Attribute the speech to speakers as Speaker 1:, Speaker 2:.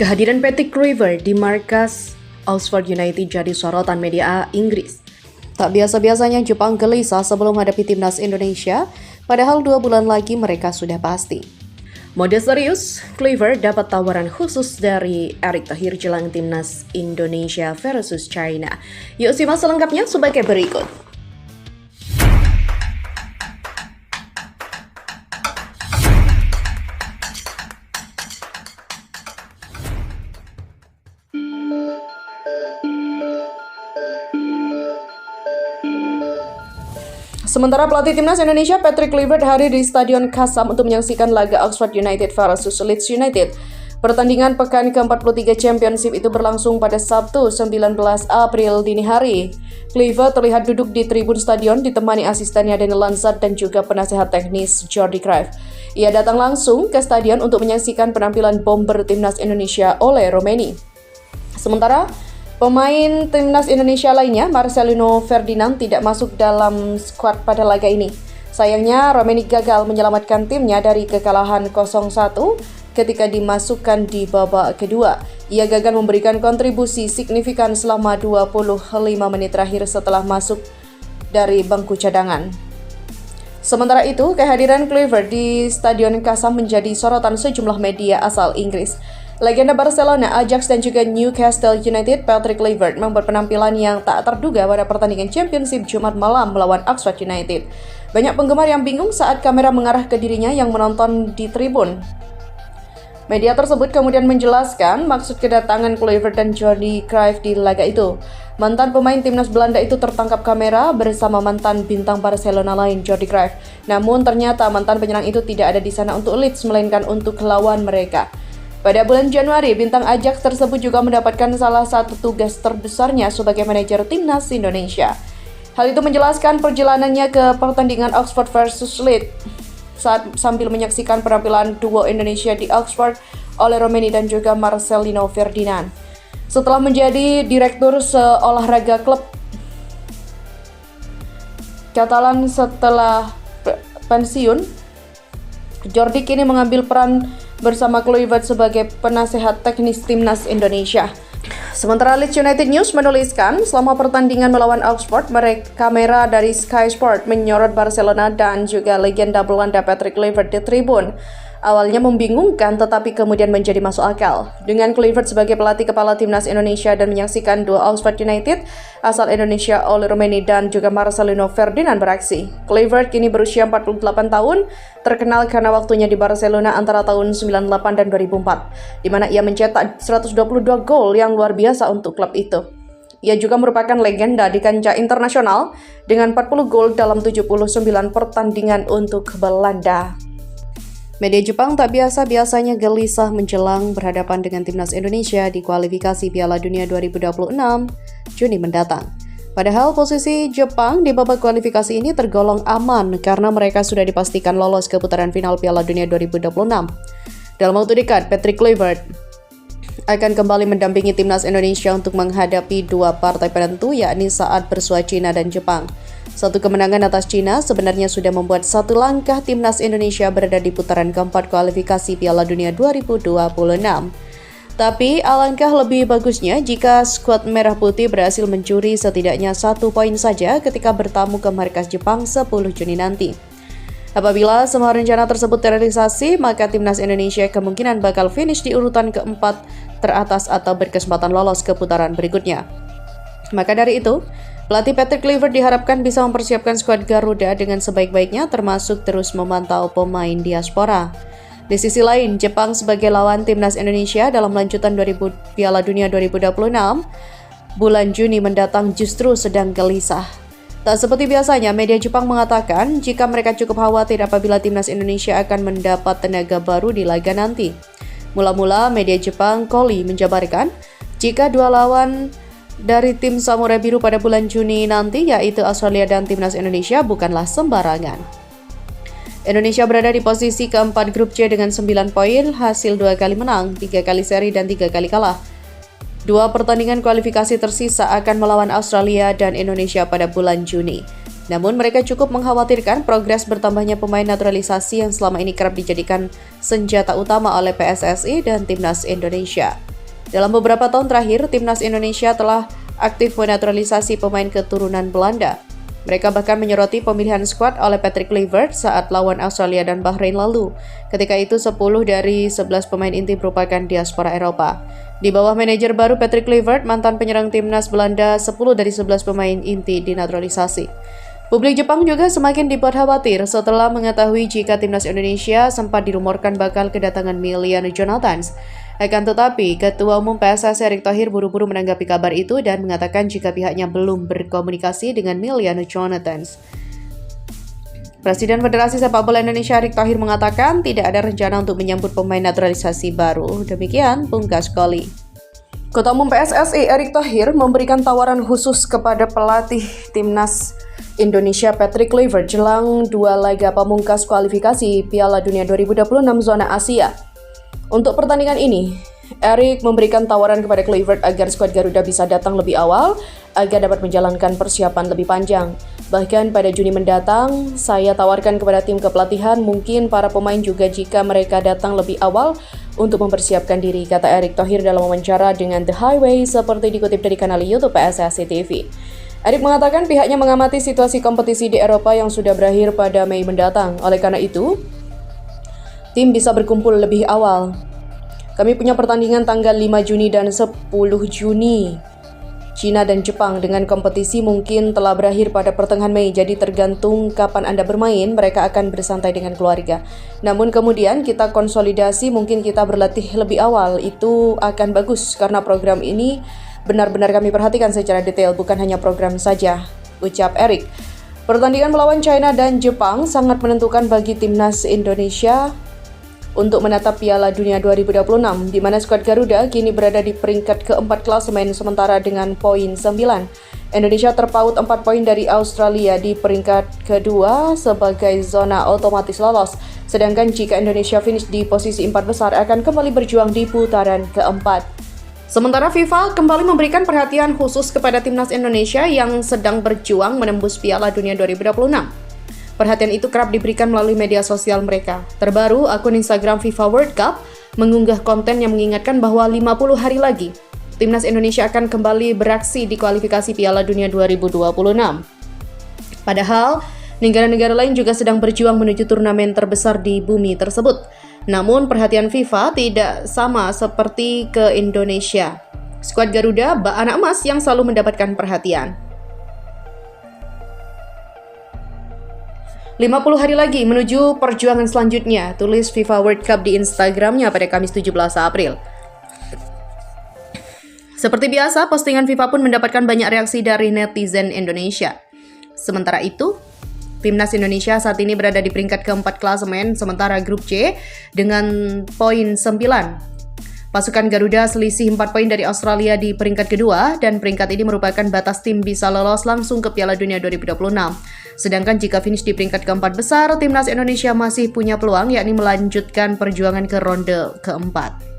Speaker 1: Kehadiran Patrick Kluivert di markas Oxford United jadi sorotan media Inggris. Tak biasa-biasanya Jepang gelisah sebelum hadapi timnas Indonesia, padahal 2 bulan lagi mereka sudah pasti. Mode serius, Kluivert dapat tawaran khusus dari Erick Thohir jelang timnas Indonesia versus China. Yuk simak selengkapnya sebagai berikut. Sementara pelatih timnas Indonesia Patrick Kluivert hadir di Stadion Kasam untuk menyaksikan laga Oxford United versus Leeds United. Pertandingan pekan ke-43 Championship itu berlangsung pada Sabtu 19 April dini hari. Kluivert terlihat duduk di tribun stadion ditemani asistennya Daniel Lansard dan juga penasehat teknis Jordi Cruyff. Ia datang langsung ke stadion untuk menyaksikan penampilan bomber timnas Indonesia oleh Romeni. Sementara pemain timnas Indonesia lainnya, Marcelino Ferdinand, tidak masuk dalam skuad pada laga ini. Sayangnya, Romeni gagal menyelamatkan timnya dari kekalahan 0-1 ketika dimasukkan di babak kedua. Ia gagal memberikan kontribusi signifikan selama 25 menit terakhir setelah masuk dari bangku cadangan. Sementara itu, kehadiran Kluivert di Stadion Kasam menjadi sorotan sejumlah media asal Inggris. Legenda Barcelona, Ajax dan juga Newcastle United, Patrick Kluivert membuat penampilan yang tak terduga pada pertandingan Championship Jumat malam melawan Oxford United. Banyak penggemar yang bingung saat kamera mengarah ke dirinya yang menonton di tribun. Media tersebut kemudian menjelaskan maksud kedatangan Kluivert dan Jordi Cruyff di laga itu. Mantan pemain timnas Belanda itu tertangkap kamera bersama mantan bintang Barcelona lain, Jordi Cruyff. Namun ternyata mantan penyerang itu tidak ada di sana untuk Leeds, melainkan untuk lawan mereka. Pada bulan Januari, bintang Ajax tersebut juga mendapatkan salah satu tugas terbesarnya sebagai manajer timnas Indonesia. Hal itu menjelaskan perjalanannya ke pertandingan Oxford versus Leeds sambil menyaksikan penampilan duo Indonesia di Oxford oleh Romeni dan juga Marcelino Ferdinand. Setelah menjadi direktur seolahraga klub Catalan setelah pensiun, Jordi kini mengambil peran bersama Kluivert sebagai penasehat teknis timnas Indonesia. Sementara Leeds United News menuliskan, selama pertandingan melawan Oxford, kamera dari Sky Sport menyorot Barcelona dan juga legenda Belanda Patrick Kluivert di tribun. Awalnya membingungkan tetapi kemudian menjadi masuk akal. Dengan Kluivert sebagai pelatih kepala timnas Indonesia dan menyaksikan dua Oxford United asal Indonesia oleh Romeni dan juga Marcelino Ferdinand beraksi. Kluivert kini berusia 48 tahun, terkenal karena waktunya di Barcelona antara tahun 98 dan 2004, di mana ia mencetak 122 gol yang luar biasa untuk klub itu. Ia juga merupakan legenda di kancah internasional dengan 40 gol dalam 79 pertandingan untuk Belanda. Media Jepang tak biasa-biasanya gelisah menjelang berhadapan dengan timnas Indonesia di kualifikasi Piala Dunia 2026 Juni mendatang. Padahal posisi Jepang di babak kualifikasi ini tergolong aman karena mereka sudah dipastikan lolos ke putaran final Piala Dunia 2026. Dalam waktu dekat, Patrick Kluivert akan kembali mendampingi timnas Indonesia untuk menghadapi dua partai penentu, yakni saat bersua Cina dan Jepang. Satu kemenangan atas Cina sebenarnya sudah membuat satu langkah timnas Indonesia berada di putaran keempat kualifikasi Piala Dunia 2026. Tapi alangkah lebih bagusnya jika skuad Merah Putih berhasil mencuri setidaknya 1 poin saja ketika bertamu ke markas Jepang 10 Juni nanti. Apabila semua rencana tersebut terrealisasi, maka timnas Indonesia kemungkinan bakal finish di urutan keempat teratas atau berkesempatan lolos ke putaran berikutnya. Maka dari itu, pelatih Patrick Kluivert diharapkan bisa mempersiapkan skuad Garuda dengan sebaik-baiknya, termasuk terus memantau pemain diaspora. Di sisi lain, Jepang sebagai lawan timnas Indonesia dalam lanjutan Piala Dunia 2026 bulan Juni mendatang justru sedang gelisah. Tak seperti biasanya, media Jepang mengatakan jika mereka cukup khawatir apabila timnas Indonesia akan mendapat tenaga baru di laga nanti. Mula-mula, media Jepang Koli menjabarkan jika dua lawan dari tim Samurai Biru pada bulan Juni nanti, yaitu Australia dan timnas Indonesia, bukanlah sembarangan. Indonesia berada di posisi keempat grup C dengan 9 poin, hasil 2 kali menang, 3 kali seri dan 3 kali kalah. 2 pertandingan kualifikasi tersisa akan melawan Australia dan Indonesia pada bulan Juni. Namun mereka cukup mengkhawatirkan progres bertambahnya pemain naturalisasi yang selama ini kerap dijadikan senjata utama oleh PSSI dan timnas Indonesia. Dalam beberapa tahun terakhir, timnas Indonesia telah aktif menaturalisasi pemain keturunan Belanda. Mereka bahkan menyoroti pemilihan skuad oleh Patrick Kluivert saat lawan Australia dan Bahrain lalu. Ketika itu 10 dari 11 pemain inti merupakan diaspora Eropa. Di bawah manajer baru Patrick Kluivert, mantan penyerang timnas Belanda 10 dari 11 pemain inti dinaturalisasi. Publik Jepang juga semakin dibuat khawatir setelah mengetahui jika timnas Indonesia sempat dirumorkan bakal kedatangan Emiliano Jonathans. Akan tetapi, Ketua Umum PSSI Erick Thohir buru-buru menanggapi kabar itu dan mengatakan jika pihaknya belum berkomunikasi dengan Emiliano Jonathans. Presiden Federasi Sepak Bola Indonesia Erick Thohir mengatakan tidak ada rencana untuk menyambut pemain naturalisasi baru. Demikian pungkas Koli. Ketua Umum PSSI Erick Thohir memberikan tawaran khusus kepada pelatih timnas Indonesia Patrick Kluivert jelang 2 laga pamungkas kualifikasi Piala Dunia 2026 zona Asia. Untuk pertandingan ini, Erick memberikan tawaran kepada Kluivert agar skuad Garuda bisa datang lebih awal agar dapat menjalankan persiapan lebih panjang. Bahkan pada Juni mendatang, saya tawarkan kepada tim kepelatihan mungkin para pemain juga jika mereka datang lebih awal untuk mempersiapkan diri, kata Erick Thohir dalam wawancara dengan The Highway seperti dikutip dari kanal YouTube PSSI TV. Erick mengatakan pihaknya mengamati situasi kompetisi di Eropa yang sudah berakhir pada Mei mendatang. Oleh karena itu, tim bisa berkumpul lebih awal. Kami punya pertandingan tanggal 5 Juni dan 10 Juni. Cina dan Jepang dengan kompetisi mungkin telah berakhir pada pertengahan Mei, jadi tergantung kapan Anda bermain, mereka akan bersantai dengan keluarga. Namun kemudian kita konsolidasi, mungkin kita berlatih lebih awal, itu akan bagus karena program ini benar-benar kami perhatikan secara detail, bukan hanya program saja, ucap Erick. Pertandingan melawan China dan Jepang sangat menentukan bagi timnas Indonesia untuk menatap Piala Dunia 2026, di mana skuad Garuda kini berada di peringkat keempat klasemen sementara dengan poin 9. Indonesia terpaut 4 poin dari Australia di peringkat kedua sebagai zona otomatis lolos. Sedangkan jika Indonesia finish di posisi 4 besar akan kembali berjuang di putaran keempat. Sementara FIFA kembali memberikan perhatian khusus kepada timnas Indonesia yang sedang berjuang menembus Piala Dunia 2026. Perhatian itu kerap diberikan melalui media sosial mereka. Terbaru, akun Instagram FIFA World Cup mengunggah konten yang mengingatkan bahwa 50 hari lagi, timnas Indonesia akan kembali beraksi di kualifikasi Piala Dunia 2026. Padahal, negara-negara lain juga sedang berjuang menuju turnamen terbesar di bumi tersebut. Namun, perhatian FIFA tidak sama seperti ke Indonesia. Skuad Garuda, bak anak emas yang selalu mendapatkan perhatian. 50 hari lagi menuju perjuangan selanjutnya, tulis FIFA World Cup di Instagramnya pada Kamis 17 April. Seperti biasa, postingan FIFA pun mendapatkan banyak reaksi dari netizen Indonesia. Sementara itu, timnas Indonesia saat ini berada di peringkat keempat klasemen sementara grup C dengan poin 9. Pasukan Garuda selisih 4 poin dari Australia di peringkat kedua dan peringkat ini merupakan batas tim bisa lolos langsung ke Piala Dunia 2026. Sedangkan jika finish di peringkat keempat besar, timnas Indonesia masih punya peluang yakni melanjutkan perjuangan ke ronde keempat.